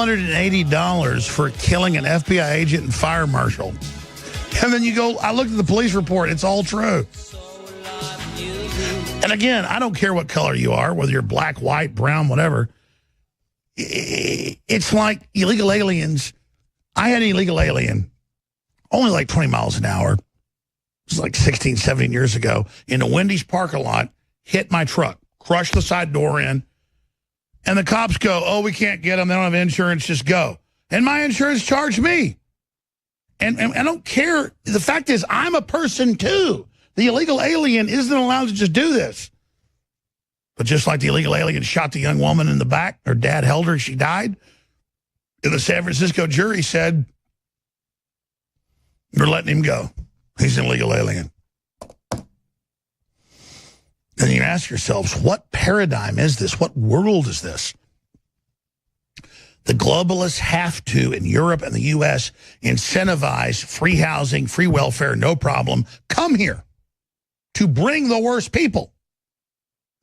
$280 for killing an FBI agent and fire marshal. And then you go, I looked at the police report. It's all true. And again, I don't care what color you are, whether you're black, white, brown, whatever. It's like illegal aliens. I had an illegal alien, only like 20 miles an hour. It was like 16, 17 years ago, in a Wendy's parking lot, hit my truck, crushed the side door in. And the cops go, oh, we can't get them. They don't have insurance. Just go. And my insurance charged me. And I don't care. The fact is, I'm a person, too. The illegal alien isn't allowed to just do this. But just like the illegal alien shot the young woman in the back, her dad held her, she died. And the San Francisco jury said, we're letting him go. He's an illegal alien. And you ask yourselves, what paradigm is this? What world is this? The globalists have to, in Europe and the U.S., incentivize free housing, free welfare, no problem. Come here to bring the worst people.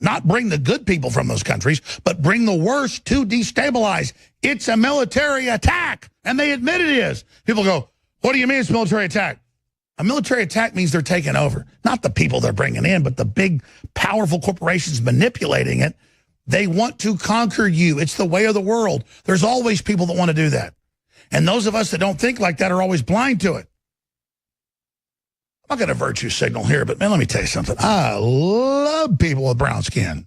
Not bring the good people from those countries, but bring the worst to destabilize. It's a military attack, and they admit it is. People go, what do you mean it's a military attack? A military attack means they're taking over. Not the people they're bringing in, but the big, powerful corporations manipulating it. They want to conquer you. It's the way of the world. There's always people that want to do that. And those of us that don't think like that are always blind to it. I'm not going to virtue signal here, but man, let me tell you something. I love people with brown skin.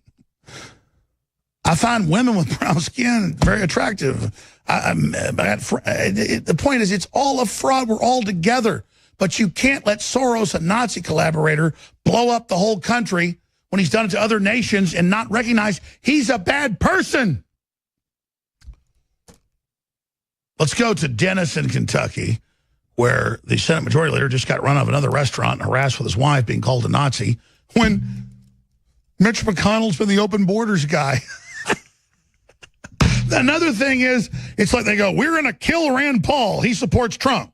I find women with brown skin very attractive. The point is, it's all a fraud. We're all together. But you can't let Soros, a Nazi collaborator, blow up the whole country when he's done it to other nations and not recognize he's a bad person. Let's go to Dennis in Kentucky, where the Senate Majority Leader just got run out of another restaurant and harassed with his wife being called a Nazi, when Mitch McConnell's been the open borders guy. Another thing is, it's like they go, we're going to kill Rand Paul. He supports Trump.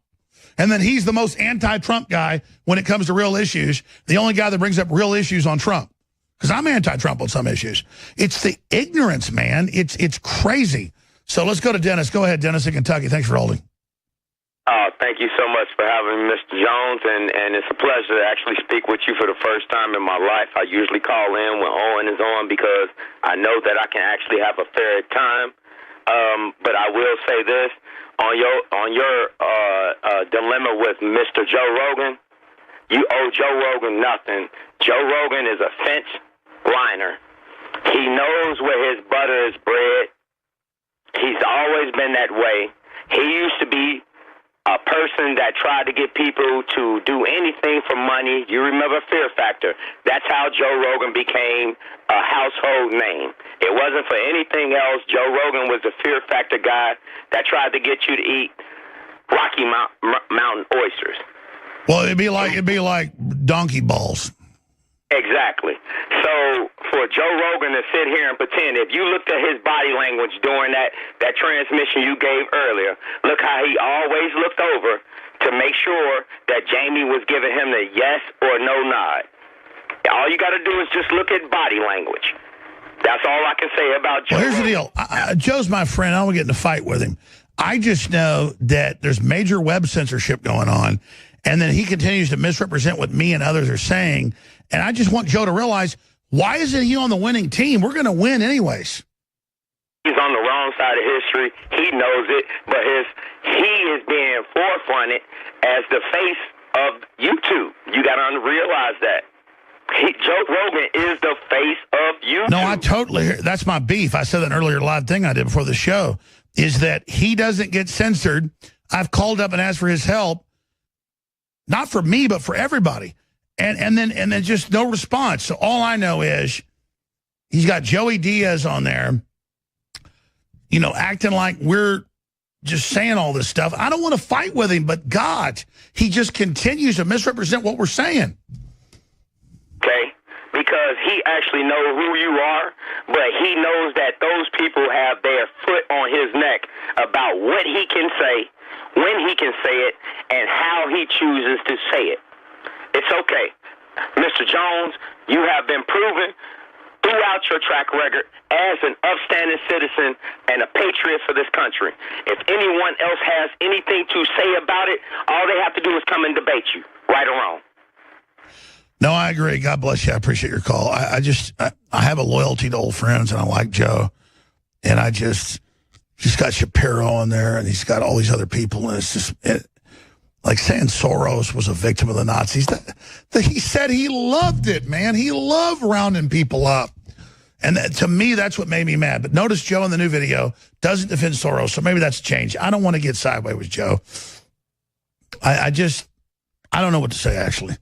And then he's the most anti-Trump guy when it comes to real issues. The only guy that brings up real issues on Trump. Because I'm anti-Trump on some issues. It's the ignorance, man. It's crazy. So let's go to Dennis. Go ahead, Dennis in Kentucky. Thanks for holding. Thank you so much for having me, Mr. Jones, and it's a pleasure to actually speak with you for the first time in my life. I usually call in when Owen is on because I know that I can actually have a fair time. But I will say this, on your dilemma with Mr. Joe Rogan, you owe Joe Rogan nothing. Joe Rogan is a fence liner. He knows where his butter is bred. He's always been that way. He used to be a person that tried to get people to do anything for money. You remember Fear Factor. That's how Joe Rogan became a household name. It wasn't for anything else. Joe Rogan was the Fear Factor guy that tried to get you to eat Rocky Mountain oysters. Well, it'd be like donkey balls. Exactly. So for Joe Rogan to sit here and pretend, if you looked at his body language during that transmission you gave earlier, look how he always looked over to make sure that Jamie was giving him the yes or no nod. All you got to do is just look at body language. That's all I can say about Joe. Well, here's Rogan. the deal. Joe's my friend. I don't get in a fight with him. I just know that there's major web censorship going on, and then he continues to misrepresent what me and others are saying. And I just want Joe to realize, why isn't he on the winning team? We're going to win anyways. He's on the wrong side of history. He knows it, but he is being forefronted as the face of YouTube. You got to realize that. Joe Rogan is the face of YouTube. No, I totally, that's my beef. I said that in an earlier live thing I did before the show, is that he doesn't get censored. I've called up and asked for his help, not for me, but for everybody. And then just no response. So all I know is he's got Joey Diaz on there, you know, acting like we're just saying all this stuff. I don't want to fight with him, but God, he just continues to misrepresent what we're saying. Okay? Because he actually knows who you are, but he knows that those people have their foot on his neck about what he can say, when he can say it, and how he chooses to say it. It's okay. Mr. Jones, you have been proven through throughout your track record as an upstanding citizen and a patriot for this country. If anyone else has anything to say about it, all they have to do is come and debate you, right or wrong. No, I agree. God bless you. I appreciate your call. I have a loyalty to old friends, and I like Joe. And he's got Shapiro on there, and he's got all these other people, and it's just like saying Soros was a victim of the Nazis. He said he loved it, man. He loved rounding people up. And to me, that's what made me mad. But notice Joe in the new video doesn't defend Soros, so maybe that's a change. I don't want to get sideways with Joe. I don't know what to say, actually.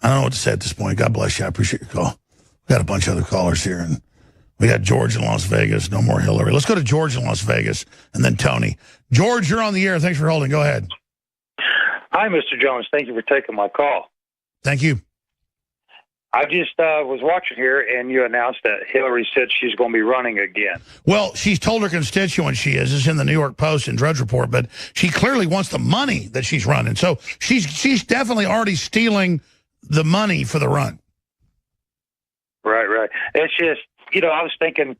I don't know what to say at this point. God bless you. I appreciate your call. We got a bunch of other callers here, and we got George in Las Vegas. No more Hillary. Let's go to George in Las Vegas, and then Tony. George, you're on the air. Thanks for holding. Go ahead. Hi, Mr. Jones. Thank you for taking my call. Thank you. I just was watching here, and you announced that Hillary said she's going to be running again. Well, she's told her constituents she is. It's in the New York Post and Drudge Report, but she clearly wants the money that she's running. So she's definitely already stealing the money for the run. Right. It's just, I was thinking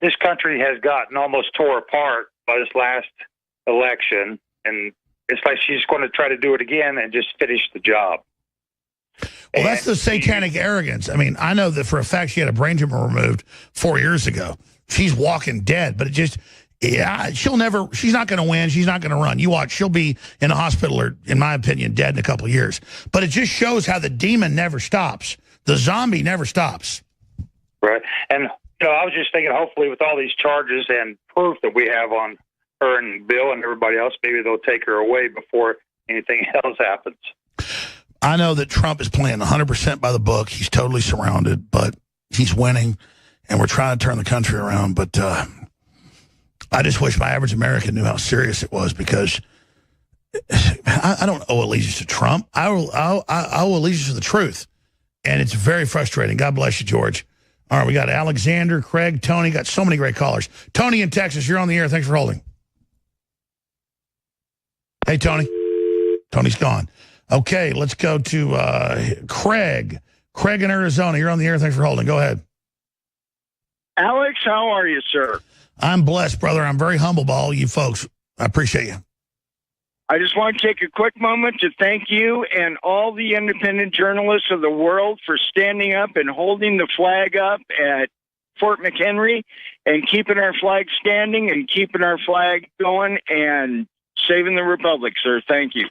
this country has gotten almost tore apart by this last election, and it's like she's going to try to do it again and just finish the job. Well, that's the satanic arrogance. I mean, I know that for a fact she had a brain tumor removed 4 years ago. She's walking dead, but she's not going to win. She's not going to run. You watch, she'll be in a hospital or, in my opinion, dead in a couple of years. But it just shows how the demon never stops. The zombie never stops. Right. And, I was just thinking, hopefully with all these charges and proof that we have on her and Bill and everybody else, maybe they'll take her away before anything else happens. I know that Trump is playing 100% by the book. He's totally surrounded, but he's winning, and we're trying to turn the country around. But I just wish my average American knew how serious it was, because I don't owe allegiance to Trump. I owe allegiance to the truth, and it's very frustrating. God bless you, George. All right, we got Alexander, Craig, Tony. Got so many great callers. Tony in Texas, you're on the air. Thanks for holding. Hey, Tony. Tony's gone. Okay, let's go to Craig. Craig in Arizona, you're on the air. Thanks for holding. Go ahead. Alex, how are you, sir? I'm blessed, brother. I'm very humble by all you folks. I appreciate you. I just want to take a quick moment to thank you and all the independent journalists of the world for standing up and holding the flag up at Fort McHenry and keeping our flag standing and keeping our flag going and saving the republic, sir. Thank you.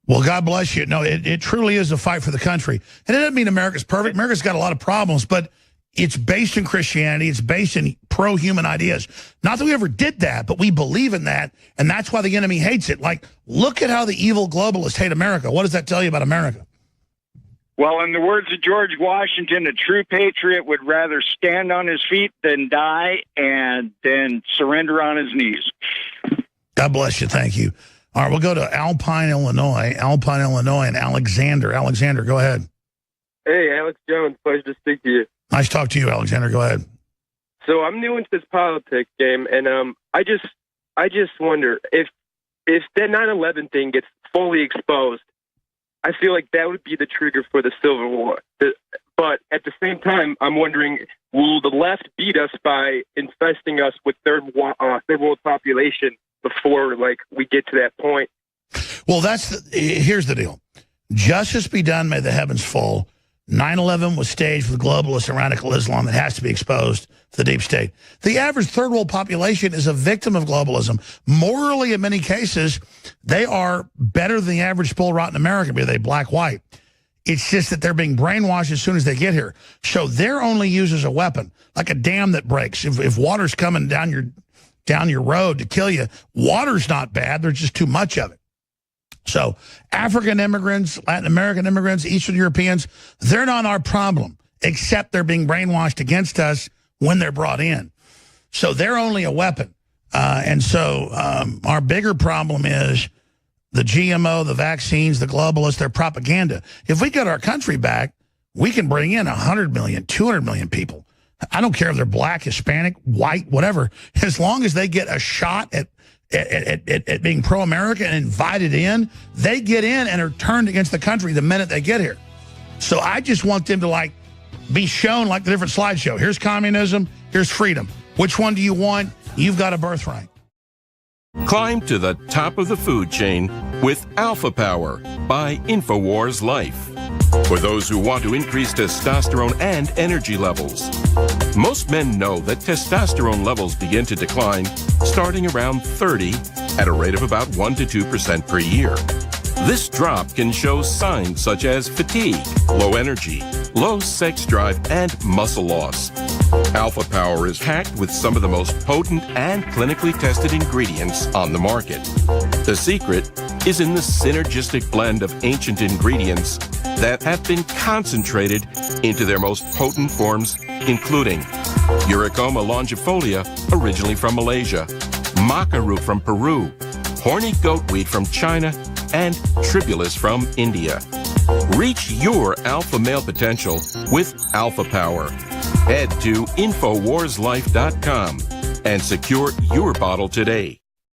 Well, God bless you. No, it truly is a fight for the country. And it doesn't mean America's perfect. America's got a lot of problems, but it's based in Christianity. It's based in pro-human ideas. Not that we ever did that, but we believe in that, and that's why the enemy hates it. Like, look at how the evil globalists hate America. What does that tell you about America? Well, in the words of George Washington, a true patriot would rather stand on his feet than die and then surrender on his knees. God bless you. Thank you. All right, we'll go to Alpine, Illinois, and Alexander. Alexander, go ahead. Hey, Alex Jones. Pleasure to speak to you. Nice to talk to you, Alexander. Go ahead. So I'm new into this politics game, and I just wonder if that 9/11 thing gets fully exposed. I feel like that would be the trigger for the Civil War. But at the same time, I'm wondering, will the left beat us by infesting us with third world population before we get to that point? Well, here's the deal. Justice be done, may the heavens fall. 9/11 was staged with globalists and radical Islam that has to be exposed to the deep state. The average third world population is a victim of globalism. Morally, in many cases, they are better than the average spoiled rotten American, be they black, white. It's just that they're being brainwashed as soon as they get here. So they're only used as a weapon, like a dam that breaks. If water's coming down your road to kill you, water's not bad. There's just too much of it. So African immigrants, Latin American immigrants, Eastern Europeans, they're not our problem, except they're being brainwashed against us when they're brought in. So they're only a weapon. And so our bigger problem is the GMO, the vaccines, the globalists, their propaganda. If we get our country back, we can bring in 100 million, 200 million people. I don't care if they're black, Hispanic, white, whatever, as long as they get a shot at being pro-American and invited in, they get in and are turned against the country the minute they get here. So I just want them to be shown like the different slideshow. Here's communism, here's freedom. Which one do you want? You've got a birthright. Climb to the top of the food chain with Alpha Power by InfoWars Life. For those who want to increase testosterone and energy levels. Most men know that testosterone levels begin to decline starting around 30 at a rate of about 1 to 2% per year. This drop can show signs such as fatigue, low energy, low sex drive, and muscle loss. Alpha Power is packed with some of the most potent and clinically tested ingredients on the market. The secret is in the synergistic blend of ancient ingredients that have been concentrated into their most potent forms, including Uricoma longifolia, originally from Malaysia, maca root from Peru, horny goatweed from China, and tribulus from India. Reach your alpha male potential with Alpha Power. Head to InfoWarsLife.com and secure your bottle today.